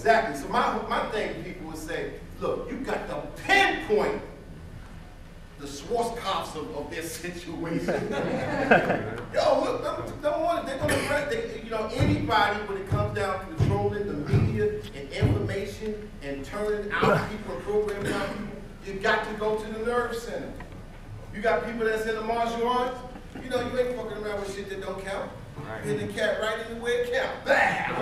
Exactly. So my thing, people would say, look, you got to pinpoint the Schwarzkopfs of their situation. Yo, look, don't want it. They're gonna, anybody when it comes down to controlling the media and information and turning out people and programming out people, you got to go to the nerve center. You got people that's in the martial arts. You ain't fucking around with shit that don't count. Hit the cat right in the way it counts. Bam!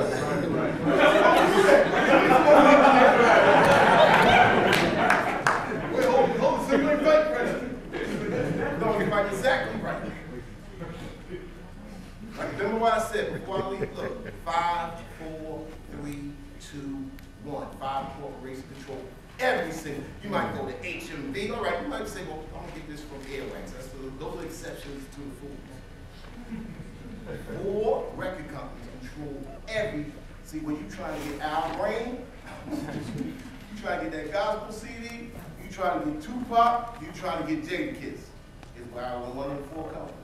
Wait, hold on, so you ain't fight, President. No, you're right, exactly right. Remember what I said before I leave? Look, 5, 4, 3, 2, 1. 5 corporation control. Every single. You might go to HMV. All right, you might say, well, I'm gonna get this from Airwax. Those are exceptions to the rules. 4 record companies control everything. See, when you try to get Al Green, you try to get that gospel CD, you try to get Tupac, you try to get Jadakiss. It's why I want one of the 4 companies.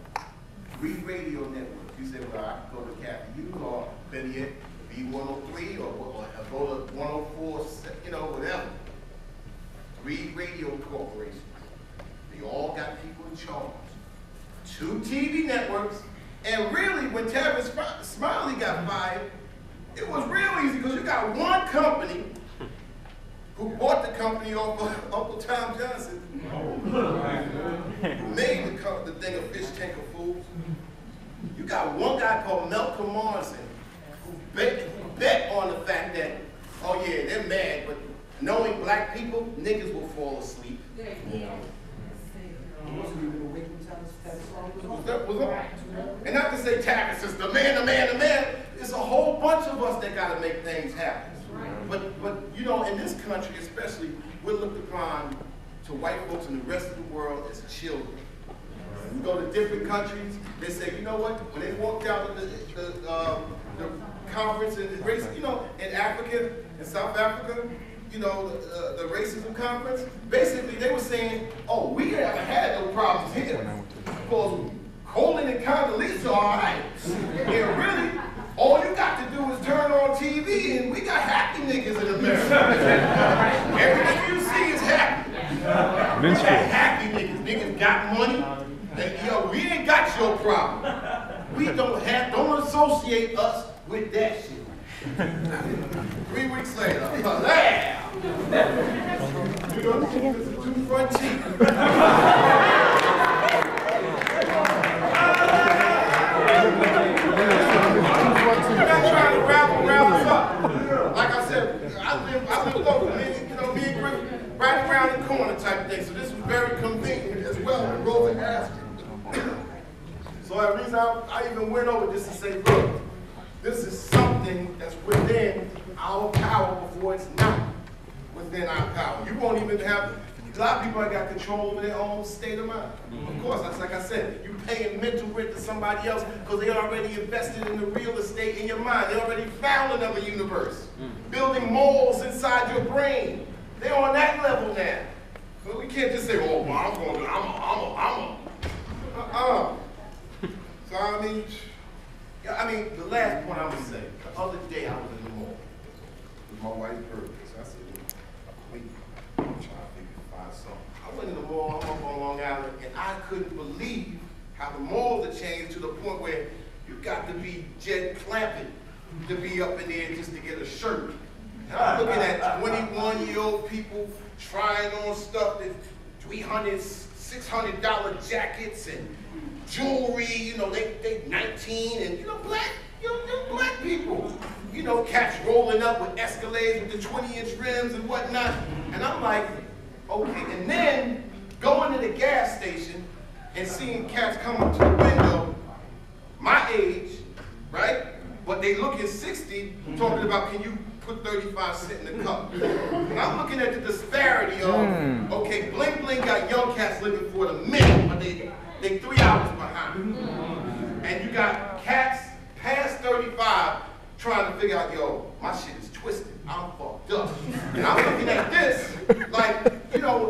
3 radio networks. You say, well, I can go to Kathy U or better yet, B103 or go to 104, whatever. 3 radio corporations. They all got people in charge. 2 TV networks. And really, when Tavis Smiley got fired, it was real easy because you got one company who bought the company off of Uncle Tom Johnson, who made the thing a fish tank of fools. You got one guy called Malcolm Morrison who bet on the fact that, oh yeah, they're mad, but knowing black people, niggas will fall asleep. And not to say Tavis is the man. It's a whole bunch of us that got to make things happen. But in this country especially, we're looked upon to white folks and the rest of the world as children. You go to different countries, they say, you know what? When they walked out of the conference in race, in Africa, in South Africa, the racism conference, basically they were saying, oh, we haven't had no problems here. Because Colin and Condoleezza are all right. And really, all you got to do is turn on TV and we got happy niggas in America. Everything you see is happy. We got happy niggas. Niggas got money. And, we ain't got your problem. We don't associate us with that shit. 3 weeks later, two front teeth. I'm not trying to raffle rounds up. Like I said, I live local. Me and Griffin, right around the corner type thing. So this was very convenient as well. And Rosa asked me. So the reason I even went over just to say, look, this is something that's within our power before it's not within our power. You won't even have, a lot of people have got control over their own state of mind. Of course, that's like I said, you paying mental rent to somebody else because they already invested in the real estate in your mind. They already found another universe. Building malls inside your brain. They're on that level now. So we can't just say, oh, well, So I mean, the last point I'm gonna say, the other day I was in the mall with my wife's birthday. So I said, wait, I'm trying to find something. I went in the mall, I'm up on Long Island, and I couldn't believe how the malls have changed to the point where you got to be Jed Clampett to be up in there just to get a shirt. And I'm looking at 21-year-old people trying on stuff that $300, $600 jackets and jewelry, they 19 and black people. Cats rolling up with Escalades with the 20-inch rims and whatnot. And I'm like, okay. And then going to the gas station and seeing cats come up to the window, my age, right? But they looking 60, talking about, can you put 35 cents in the cup? And I'm looking at the disparity of, okay, Bling Bling got young cats living for the minute, but they 3 hours behind. And you got cats past 35 trying to figure out, yo, my shit is twisted. I'm fucked up. And I'm looking at this, like,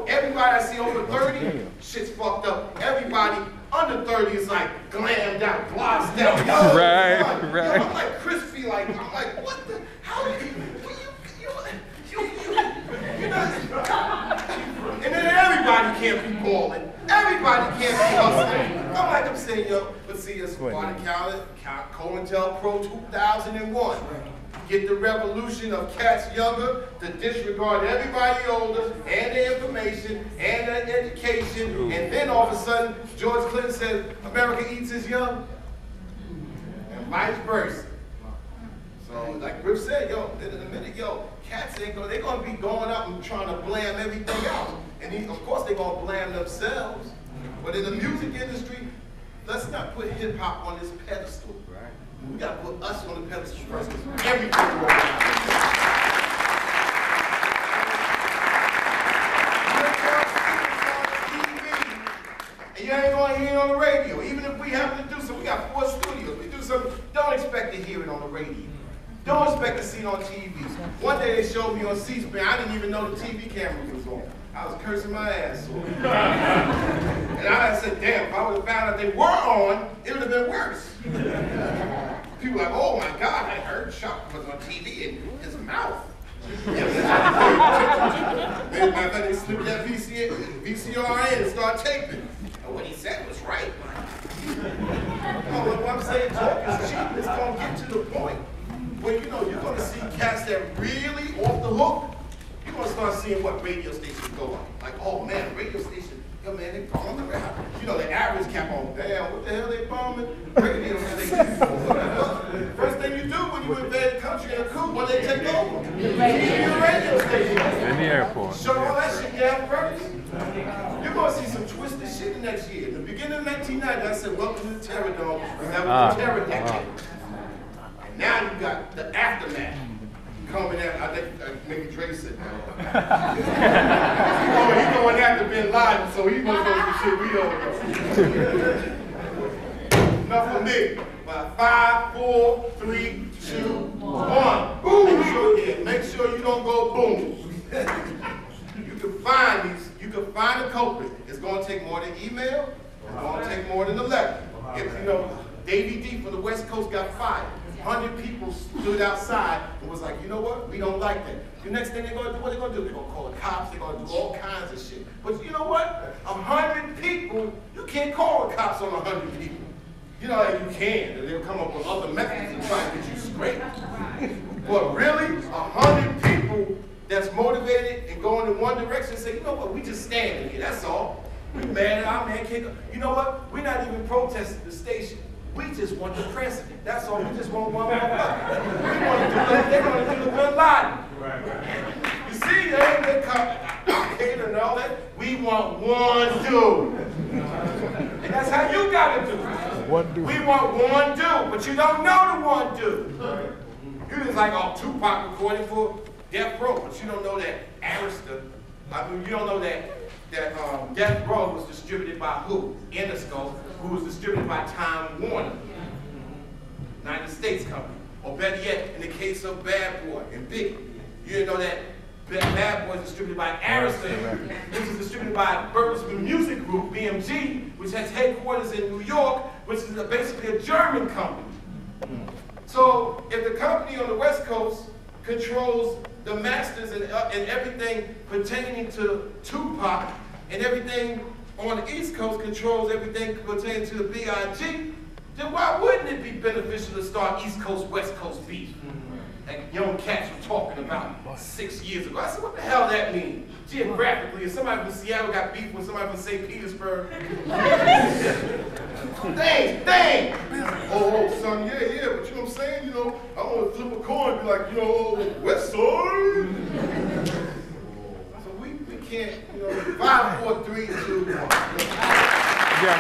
everybody I see over 30, shit's fucked up. Everybody under 30 is like glammed out, glossed out. Right. I'm like crispy, I'm like, what the, how do you everybody can't be balling. Everybody can't be hustling. I'm like I'm saying, yo, let's see, it's COINTELPRO 2001. Get the revolution of cats younger to disregard everybody older and their information and their education. And then all of a sudden, George Clinton said, America eats its young. And vice versa. So like Griff said, yo, in a minute, yo, cats ain't gonna, they're gonna be going up and trying to blame everything else. And of course they're gonna blame themselves. But in the music industry, let's not put hip hop on this pedestal. Right. We gotta put us on the pedestal first, because everything will and you ain't gonna hear it on the radio. Even if we happen to do something, we got 4 studios. We do something, don't expect to hear it on the radio. Don't expect to see it on TV. One day they showed me on C-SPAN, I didn't even know the TV camera was on. I was cursing my ass off. And I said, damn, if I would have found out they were on, it would have been worse. People were like, oh my God, I heard Chuck was on TV in his mouth. Matter of fact, they slipped that VCR in and started taping. And what he said was right. What I'm saying, talk is cheap. It's going to get to the point where, you know, you're going to see cats that really off the hook. You're going to start seeing what radio stations go on. Like, oh man, radio station, yo man, they bombing around. You know, the average cap on, damn, what the hell they bombing? Radio station. First thing you do when you invade the country in a coup, when they take over, you radio station. In the airport. Shut all that shit down first. You're going to see some twisted shit the next year. In the beginning of 1990, I said, welcome to the Terror Dome. That was the terror decade. And now you got the aftermath. Coming at, I think maybe Dre said that. He's going after Bin Laden, so he's going to know some shit we don't know. Enough for me. 5, 4, 3, 2, 1. Boom! Make sure you don't go boom. You can find these. You can find a culprit. It's going to take more than email. It's going to take more than a letter. If you know, Davey D from the West Coast got fired. 100 people stood outside and was like, you know what? We don't like that. The next thing they're going to do, what they're going to do? They're going to call the cops. They're going to do all kinds of shit. But you know what? 100 people, you can't call the cops on 100 people. You know, you can. They'll come up with other methods to try and get you straight. But really, 100 people that's motivated and going in one direction say, you know what? We just standing here. That's all. We mad at our man can't go. You know what? We're not even protesting the station. We just want the president. That's all. We just want one more. We want to do they're going to do the Bin Laden. You see, they come Al-Qaeda and all that. We want one dude. And that's how you got to do it. One dude. We want one dude, but you don't know the one dude. You just like, oh, Tupac recording for Death Row, but you don't know that Arista, I mean, you don't know that Death Row was distributed by who? Interscope, who was distributed by Time Warner, United States company. Or better yet, in the case of Bad Boy and Biggie, you didn't know that Bad Boy is distributed by Arista, which is distributed by Bertelsmann Music Group, BMG, which has headquarters in New York, which is basically a German company. So if the company on the West Coast controls the masters and everything pertaining to Tupac, and everything on the East Coast controls everything pertaining to the B.I.G., then why wouldn't it be beneficial to start East Coast, West Coast beef? Like young cats were talking about 6 years ago. I said, what the hell that mean? Geographically, if somebody from Seattle got beef with somebody from St. Petersburg, dang. Oh, son, yeah, but you know what I'm saying? You know, I want to flip a coin and be like, you know, West Side. So we can't, you know, 5, 4, 3, 2, 1. Yeah,